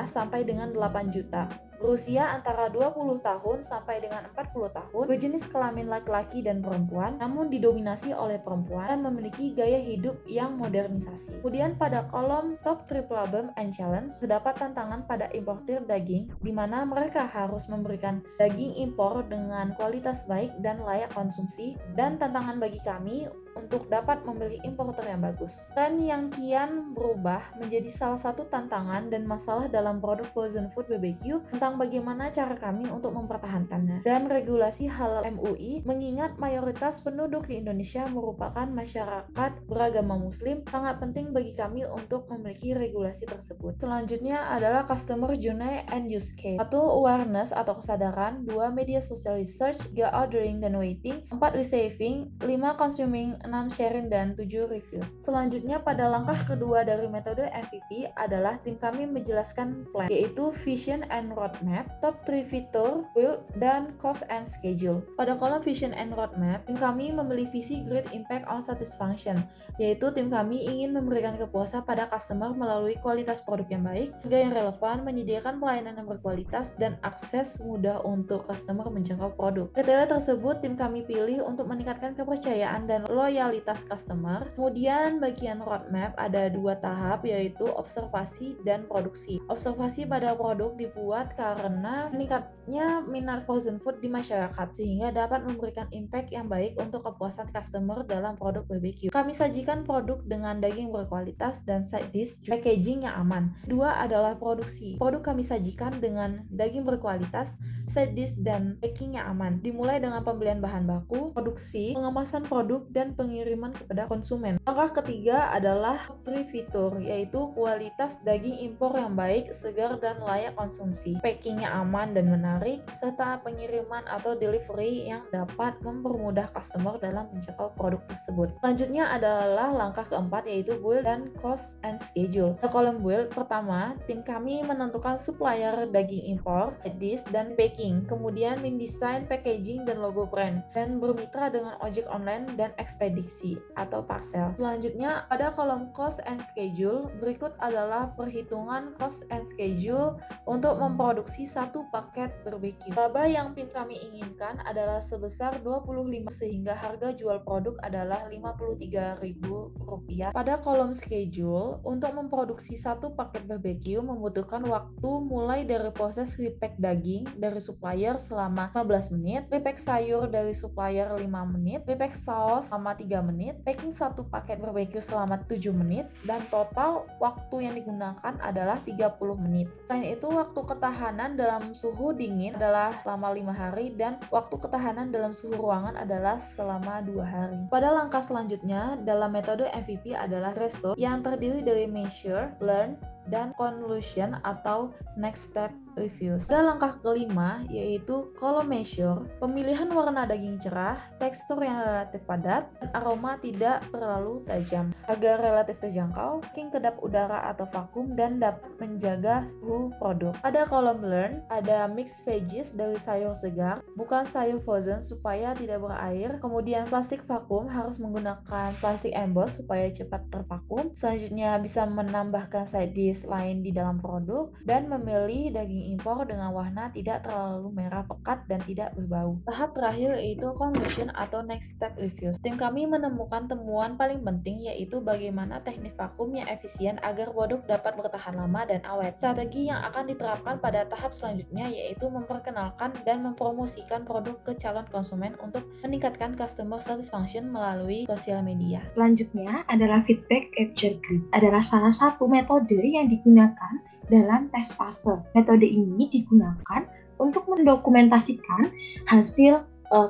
sampai dengan 8 juta. Berusia antara 20 tahun sampai dengan 40 tahun, berjenis kelamin laki-laki dan perempuan, namun didominasi oleh perempuan dan memiliki gaya hidup yang modernisasi. Kemudian pada kolom top 3 problem and challenge, terdapat tantangan pada importir daging, di mana mereka harus memberikan daging impor dengan kualitas baik dan layak konsumsi, dan tantangan bagi kami untuk dapat memilih importer yang bagus. Tren yang kian berubah menjadi salah satu tantangan dan masalah dalam produk frozen food BBQ tentang bagaimana cara kami untuk mempertahankannya. Dan regulasi halal MUI, mengingat mayoritas penduduk di Indonesia merupakan masyarakat beragama muslim, sangat penting bagi kami untuk memiliki regulasi tersebut. Selanjutnya adalah customer journey and use case. 1. Awareness atau kesadaran, 2. Media social research, 3. Ordering dan waiting, 4. Receiving, 5. Consuming, 6 sharing, dan 7 reviews. Selanjutnya pada langkah kedua dari metode MVP adalah tim kami menjelaskan plan, yaitu vision and roadmap, top 3 fitur, build, dan cost and schedule. Pada kolom vision and roadmap, tim kami memilih visi great impact on satisfaction, yaitu tim kami ingin memberikan kepuasan pada customer melalui kualitas produk yang baik, harga yang relevan, menyediakan pelayanan yang berkualitas, dan akses mudah untuk customer menjangkau produk. Kriteria tersebut tim kami pilih untuk meningkatkan kepercayaan dan loyalitas customer. Kemudian bagian roadmap ada 2 tahap, yaitu observasi dan produksi. Observasi pada produk dibuat karena meningkatnya minat frozen food di masyarakat, sehingga dapat memberikan impact yang baik untuk kepuasan customer dalam produk BBQ. Kami sajikan produk dengan daging berkualitas dan side dish packaging yang aman. 2 adalah produksi. Produk kami sajikan dengan daging berkualitas, side dish, dan packing yang aman. Dimulai dengan pembelian bahan baku, produksi, pengemasan produk, dan pengiriman kepada konsumen. Langkah ketiga adalah top 3 fitur, yaitu kualitas daging impor yang baik, segar, dan layak konsumsi, packingnya aman dan menarik, serta pengiriman atau delivery yang dapat mempermudah customer dalam menjangkau produk tersebut. Selanjutnya adalah langkah keempat, yaitu build dan cost and schedule. Di kolom build pertama, tim kami menentukan supplier daging impor, side dish, dan packing packing, kemudian mendesain packaging dan logo brand, dan bermitra dengan ojek online dan ekspedisi atau parcel. Selanjutnya, pada kolom cost and schedule, berikut adalah perhitungan cost and schedule untuk memproduksi satu paket barbeque. Laba yang tim kami inginkan adalah sebesar 25 sehingga harga jual produk adalah Rp53.000. Pada kolom schedule, untuk memproduksi satu paket barbeque membutuhkan waktu mulai dari proses repack daging dari supplier selama 15 menit, repack sayur dari supplier 5 menit, repack saus selama 3 menit, packing satu paket barbeque selama 7 menit, dan total waktu yang digunakan adalah 30 menit. Selain itu, waktu ketahanan dalam suhu dingin adalah selama 5 hari dan waktu ketahanan dalam suhu ruangan adalah selama 2 hari. Pada langkah selanjutnya, dalam metode MVP adalah result yang terdiri dari measure, learn, dan conclusion atau next step reviews. Pada langkah kelima yaitu column measure, pemilihan warna daging cerah, tekstur yang relatif padat, dan aroma tidak terlalu tajam, harga relatif terjangkau, packing kedap udara atau vakum, dan dapat menjaga suhu produk. Pada kolom learn ada mixed veggies dari sayur segar, bukan sayur frozen supaya tidak berair, kemudian plastik vakum harus menggunakan plastik emboss supaya cepat tervakum. Selanjutnya bisa menambahkan side dish lain di dalam produk dan memilih daging impor dengan warna tidak terlalu merah pekat dan tidak berbau. Tahap terakhir yaitu conclusion atau next step reviews. Tim kami menemukan temuan paling penting yaitu bagaimana teknik vakum yang efisien agar produk dapat bertahan lama dan awet. Strategi yang akan diterapkan pada tahap selanjutnya yaitu memperkenalkan dan mempromosikan produk ke calon konsumen untuk meningkatkan customer satisfaction melalui sosial media. Selanjutnya adalah feedback capture grid. Adalah salah satu metode yang digunakan dalam tes fase. Metode ini digunakan untuk mendokumentasikan hasil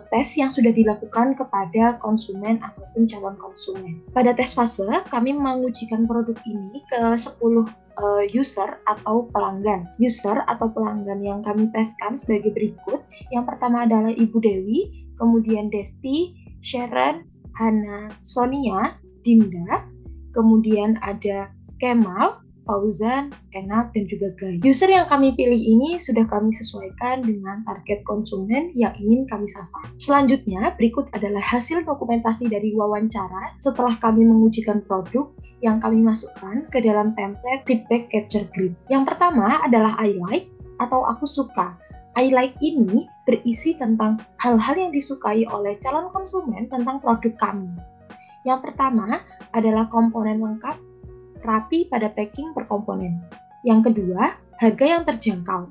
tes yang sudah dilakukan kepada konsumen ataupun calon konsumen. Pada tes fase, kami mengujikan produk ini ke 10 user atau pelanggan. User atau pelanggan yang kami teskan sebagai berikut. Yang pertama adalah Ibu Dewi, kemudian Desti, Sharon, Hana, Sonia, Dinda, kemudian ada Kemal, Fauzan, Enap, dan juga Guy. User yang kami pilih ini sudah kami sesuaikan dengan target konsumen yang ingin kami sasar. Selanjutnya, berikut adalah hasil dokumentasi dari wawancara setelah kami mengujikan produk yang kami masukkan ke dalam template feedback capture grid. Yang pertama adalah I like atau aku suka. I like ini berisi tentang hal-hal yang disukai oleh calon konsumen tentang produk kami. Yang pertama adalah komponen lengkap, rapi pada packing per komponen. Yang kedua, harga yang terjangkau.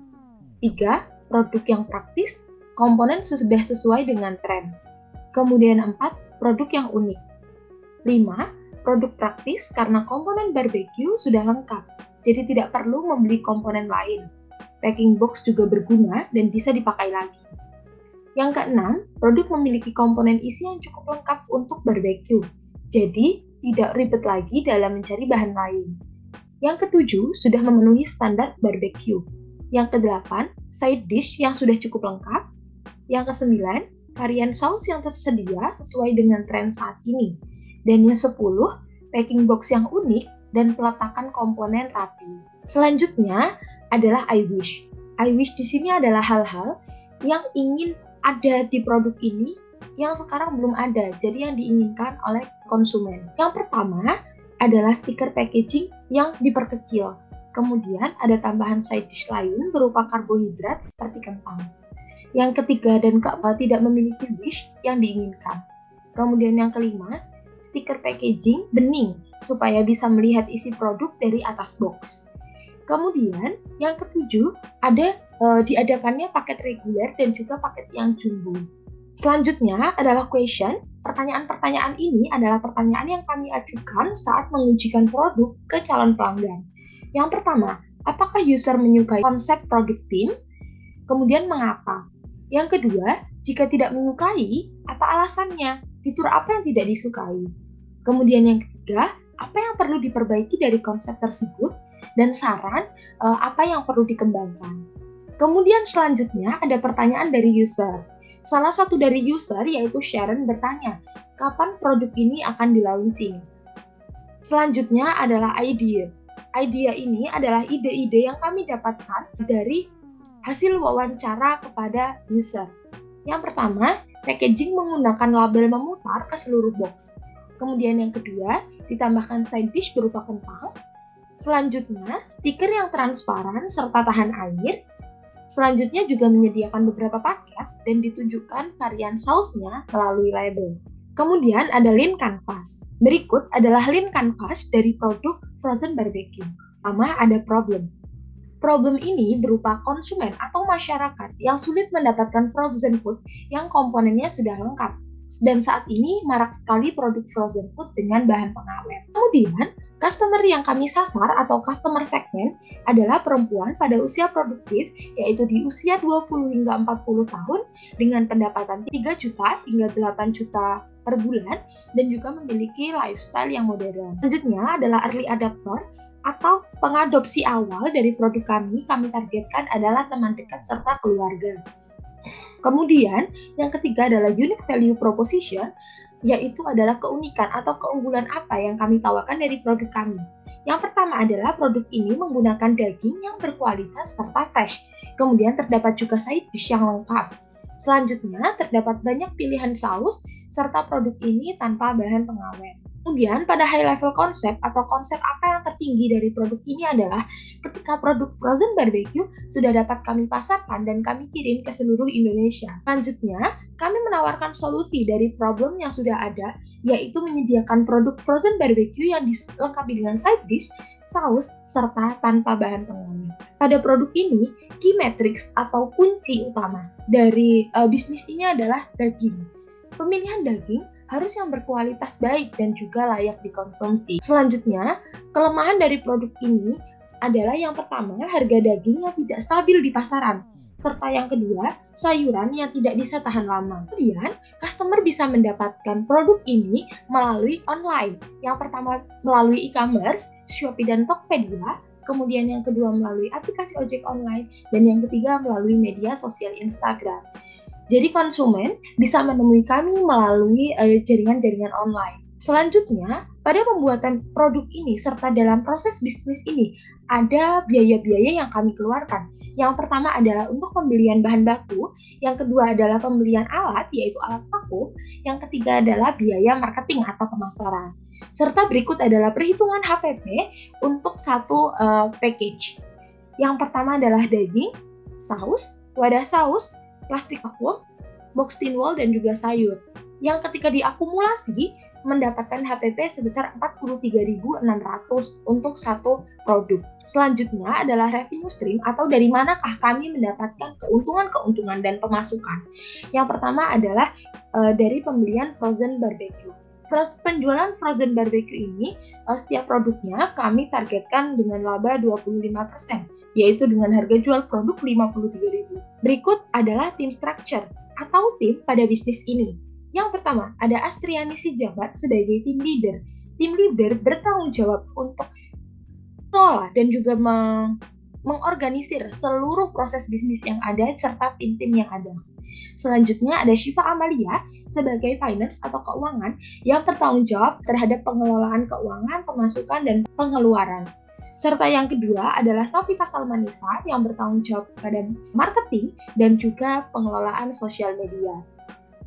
3, produk yang praktis, komponen sudah sesuai dengan tren. Kemudian 4, produk yang unik. 5, produk praktis karena komponen barbecue sudah lengkap, jadi tidak perlu membeli komponen lain. Packing box juga berguna dan bisa dipakai lagi. Yang keenam, produk memiliki komponen isi yang cukup lengkap untuk barbecue, jadi tidak ribet lagi dalam mencari bahan lain. Yang ketujuh, sudah memenuhi standar barbecue. Yang kedelapan, side dish yang sudah cukup lengkap. Yang kesembilan, varian saus yang tersedia sesuai dengan tren saat ini. Dan yang 10, packing box yang unik dan peletakan komponen rapi. Selanjutnya adalah I wish. I wish di sini adalah hal-hal yang ingin ada di produk ini yang sekarang belum ada, jadi yang diinginkan oleh konsumen. Yang pertama adalah stiker packaging yang diperkecil. Kemudian ada tambahan side dish lain berupa karbohidrat seperti kentang. Yang ketiga dan keempat tidak memiliki wish yang diinginkan. Kemudian yang kelima, stiker packaging bening supaya bisa melihat isi produk dari atas box. Kemudian yang ketujuh ada diadakannya paket reguler dan juga paket yang jumbo. Selanjutnya adalah question. Pertanyaan-pertanyaan ini adalah pertanyaan yang kami ajukan saat mengujikan produk ke calon pelanggan. Yang pertama, apakah user menyukai konsep produk tim? Kemudian mengapa? Yang kedua, jika tidak menyukai, apa alasannya? Fitur apa yang tidak disukai? Kemudian yang ketiga, apa yang perlu diperbaiki dari konsep tersebut? Dan saran apa yang perlu dikembangkan? Kemudian selanjutnya ada pertanyaan dari user. Salah satu dari user yaitu Sharon bertanya, kapan produk ini akan di-launching? Selanjutnya adalah idea. Idea ini adalah ide-ide yang kami dapatkan dari hasil wawancara kepada user. Yang pertama, packaging menggunakan label memutar ke seluruh box. Kemudian yang kedua, ditambahkan side dish berupa kentang. Selanjutnya, stiker yang transparan serta tahan air. Selanjutnya juga menyediakan beberapa paket dan ditunjukkan varian sausnya melalui label. Kemudian ada lean canvas. Berikut adalah lean canvas dari produk frozen barbecue. Pertama ada problem. Problem ini berupa konsumen atau masyarakat yang sulit mendapatkan frozen food yang komponennya sudah lengkap. Dan saat ini marak sekali produk frozen food dengan bahan pengawet. Kemudian, customer yang kami sasar atau customer segment adalah perempuan pada usia produktif, yaitu di usia 20 hingga 40 tahun dengan pendapatan 3 juta hingga 8 juta per bulan dan juga memiliki lifestyle yang modern. Selanjutnya adalah early adopter atau pengadopsi awal dari produk kami targetkan adalah teman dekat serta keluarga. Kemudian, yang ketiga adalah unique value proposition, yaitu adalah keunikan atau keunggulan apa yang kami tawarkan dari produk kami. Yang pertama adalah produk ini menggunakan daging yang berkualitas serta fresh. Kemudian terdapat juga side dish yang lengkap. Selanjutnya, terdapat banyak pilihan saus serta produk ini tanpa bahan pengawet. Kemudian pada high level konsep atau konsep apa yang tertinggi dari produk ini adalah ketika produk frozen barbecue sudah dapat kami pasarkan dan kami kirim ke seluruh Indonesia. Selanjutnya, kami menawarkan solusi dari problem yang sudah ada, yaitu menyediakan produk frozen barbecue yang dilengkapi dengan side dish, saus, serta tanpa bahan pengawet. Pada produk ini, key metrics atau kunci utama dari bisnis ini adalah daging. Pemilihan daging harus yang berkualitas baik dan juga layak dikonsumsi. Selanjutnya, kelemahan dari produk ini adalah yang pertama, harga daging yang tidak stabil di pasaran. Serta yang kedua, sayuran yang tidak bisa tahan lama. Kemudian, customer bisa mendapatkan produk ini melalui online. Yang pertama melalui e-commerce, Shopee dan Tokopedia. Kemudian yang kedua melalui aplikasi ojek online. Dan yang ketiga melalui media sosial Instagram. Jadi konsumen bisa menemui kami melalui jaringan-jaringan online. Selanjutnya, pada pembuatan produk ini serta dalam proses bisnis ini, ada biaya-biaya yang kami keluarkan. Yang pertama adalah untuk pembelian bahan baku, yang kedua adalah pembelian alat, yaitu alat vakum, yang ketiga adalah biaya marketing atau pemasaran. Serta berikut adalah perhitungan HPP untuk satu package. Yang pertama adalah daging, saus, wadah saus, plastik vakum, box tin wall, dan juga sayur. Yang ketika diakumulasi mendapatkan HPP sebesar 43.600 untuk satu produk. Selanjutnya adalah revenue stream atau dari manakah kami mendapatkan keuntungan-keuntungan dan pemasukan. Yang pertama adalah dari pembelian frozen barbecue. Penjualan frozen barbecue ini, setiap produknya kami targetkan dengan laba 25%. Yaitu dengan harga jual produk 53.000. Berikut adalah tim structure atau tim pada bisnis ini. Yang pertama, ada Astriani Sijabat sebagai tim leader. Tim leader bertanggung jawab untuk mengelola dan juga mengorganisir seluruh proses bisnis yang ada serta tim-tim yang ada. Selanjutnya ada Syifa Amalia sebagai finance atau keuangan yang bertanggung jawab terhadap pengelolaan keuangan, pemasukan, dan pengeluaran. Serta yang kedua adalah Novita Salmanisa yang bertanggung jawab pada marketing dan juga pengelolaan sosial media.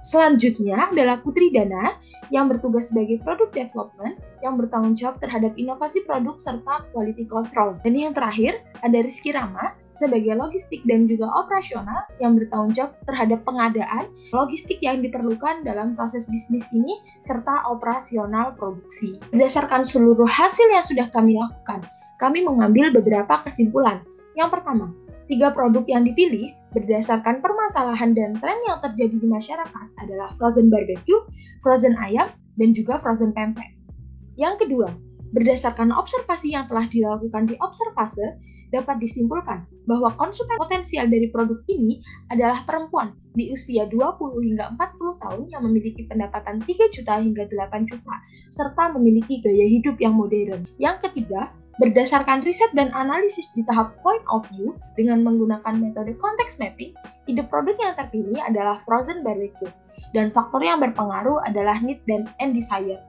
Selanjutnya adalah Putri Dana yang bertugas sebagai product development yang bertanggung jawab terhadap inovasi produk serta quality control. Dan yang terakhir ada Rizky Rama sebagai logistik dan juga operasional yang bertanggung jawab terhadap pengadaan logistik yang diperlukan dalam proses bisnis ini serta operasional produksi. Berdasarkan seluruh hasil yang sudah kami lakukan, kami mengambil beberapa kesimpulan. Yang pertama, 3 produk yang dipilih berdasarkan permasalahan dan tren yang terjadi di masyarakat adalah frozen barbecue, frozen ayam, dan juga frozen pempek. Yang kedua, berdasarkan observasi yang telah dilakukan di observase, dapat disimpulkan bahwa konsumen potensial dari produk ini adalah perempuan di usia 20 hingga 40 tahun yang memiliki pendapatan 3 juta hingga 8 juta, serta memiliki gaya hidup yang modern. Yang ketiga, berdasarkan riset dan analisis di tahap point of view dengan menggunakan metode context mapping, ide produk yang terpilih adalah frozen barbecue, dan faktor yang berpengaruh adalah need dan desire.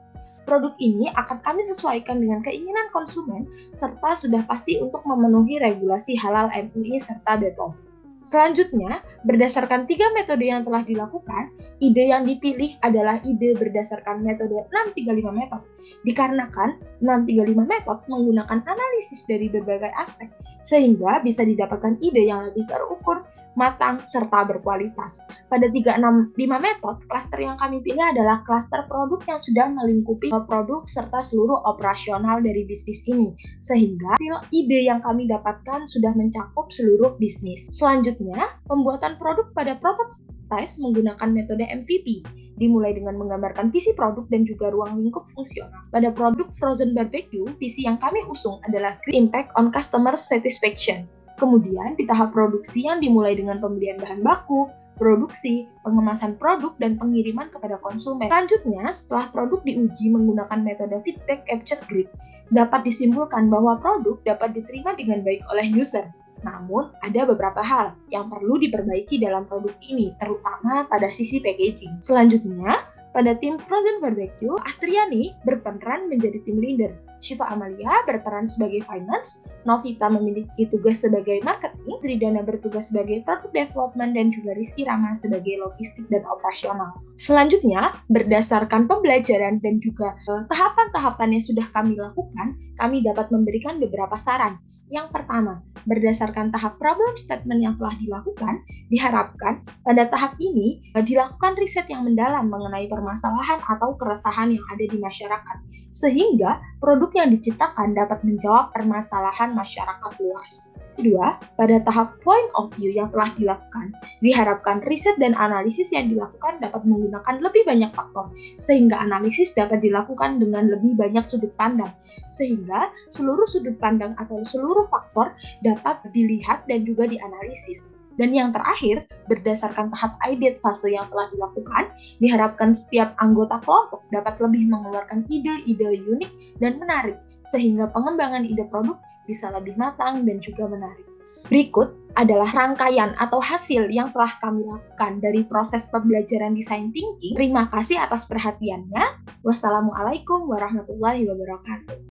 Produk ini akan kami sesuaikan dengan keinginan konsumen, serta sudah pasti untuk memenuhi regulasi halal MUI serta BPOM. Selanjutnya, berdasarkan 3 metode yang telah dilakukan, ide yang dipilih adalah ide berdasarkan metode 635 method. Dikarenakan 635 method menggunakan analisis dari berbagai aspek, sehingga bisa didapatkan ide yang lebih terukur, matang, serta berkualitas. Pada 365 method, klaster yang kami pilih adalah klaster produk yang sudah melingkupi produk serta seluruh operasional dari bisnis ini, sehingga hasil ide yang kami dapatkan sudah mencakup seluruh bisnis. Selanjutnya, pembuatan produk pada prototype menggunakan metode MVP, dimulai dengan menggambarkan visi produk dan juga ruang lingkup fungsional. Pada produk frozen barbecue, visi yang kami usung adalah Great Impact on Customer Satisfaction. Kemudian, di tahap produksi yang dimulai dengan pembelian bahan baku, produksi, pengemasan produk, dan pengiriman kepada konsumen. Selanjutnya, setelah produk diuji menggunakan metode feedback capture grid, dapat disimpulkan bahwa produk dapat diterima dengan baik oleh user. Namun, ada beberapa hal yang perlu diperbaiki dalam produk ini, terutama pada sisi packaging. Selanjutnya, pada tim Frozen Barbecue, Astriani berperan menjadi tim leader. Syifa Amalia berperan sebagai finance, Novita memiliki tugas sebagai marketing, Tridana bertugas sebagai product development, dan juga Rizky Rama sebagai logistik dan operasional. Selanjutnya, berdasarkan pembelajaran dan juga tahapan-tahapan yang sudah kami lakukan, kami dapat memberikan beberapa saran. Yang pertama, berdasarkan tahap problem statement yang telah dilakukan, diharapkan pada tahap ini dilakukan riset yang mendalam mengenai permasalahan atau keresahan yang ada di masyarakat, sehingga produk yang diciptakan dapat menjawab permasalahan masyarakat luas. Kedua, pada tahap point of view yang telah dilakukan, diharapkan riset dan analisis yang dilakukan dapat menggunakan lebih banyak faktor, sehingga analisis dapat dilakukan dengan lebih banyak sudut pandang, sehingga seluruh sudut pandang atau seluruh faktor dapat dilihat dan juga dianalisis. Dan yang terakhir, berdasarkan tahap idea fase yang telah dilakukan, diharapkan setiap anggota kelompok dapat lebih mengeluarkan ide-ide unik dan menarik, sehingga pengembangan ide produk bisa lebih matang dan juga menarik. Berikut adalah rangkaian atau hasil yang telah kami lakukan dari proses pembelajaran design thinking. Terima kasih atas perhatiannya. Wassalamualaikum warahmatullahi wabarakatuh.